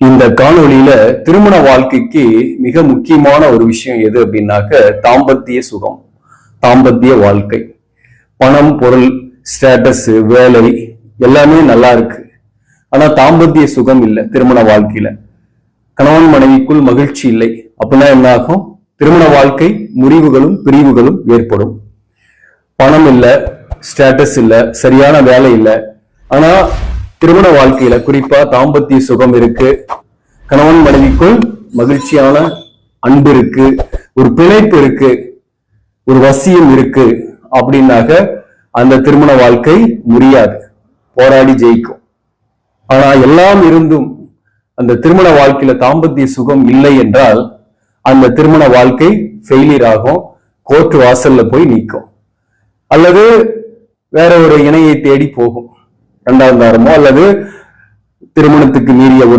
இந்த காணொளியில திருமண வாழ்க்கைக்கு மிக முக்கியமான ஒரு விஷயம் எது அப்படின்னாக்க தாம்பத்திய சுகம், தாம்பத்திய வாழ்க்கை. பணம், பொருள், ஸ்டேட்டஸ், வேலை எல்லாமே நல்லா இருக்கு. ஆனா தாம்பத்திய சுகம் இல்லை திருமண வாழ்க்கையில. கணவன் மனைவிக்குள் மகிழ்ச்சி இல்லை அப்படின்னா என்ன ஆகும்? திருமண வாழ்க்கை முறிவுகளும் பிரிவுகளும் ஏற்படும். பணம் இல்லை, ஸ்டேட்டஸ் இல்லை, சரியான வேலை இல்லை. ஆனா திருமண வாழ்க்கையில குறிப்பா தாம்பத்திய சுகம் இருக்கு, கணவன் மனைவிக்குள் மகிழ்ச்சியான அன்பு இருக்கு, ஒரு பிணைப்பு இருக்கு, ஒரு வசியம் இருக்கு அப்படின்னாக்க அந்த திருமண வாழ்க்கை முடியாது, போராடி ஜெயிக்கும். ஆனா எல்லாம் இருந்தும் அந்த திருமண வாழ்க்கையில தாம்பத்திய சுகம் இல்லை என்றால் அந்த திருமண வாழ்க்கை ஃபெயிலியர் ஆகும், கோர்ட் வாசல்ல போய் நிற்கும், அல்லது வேற ஒரு இணையை தேடி போகும், இரண்டாம் தாரமோ அல்லது திருமணத்துக்கு மீறிய ஒரு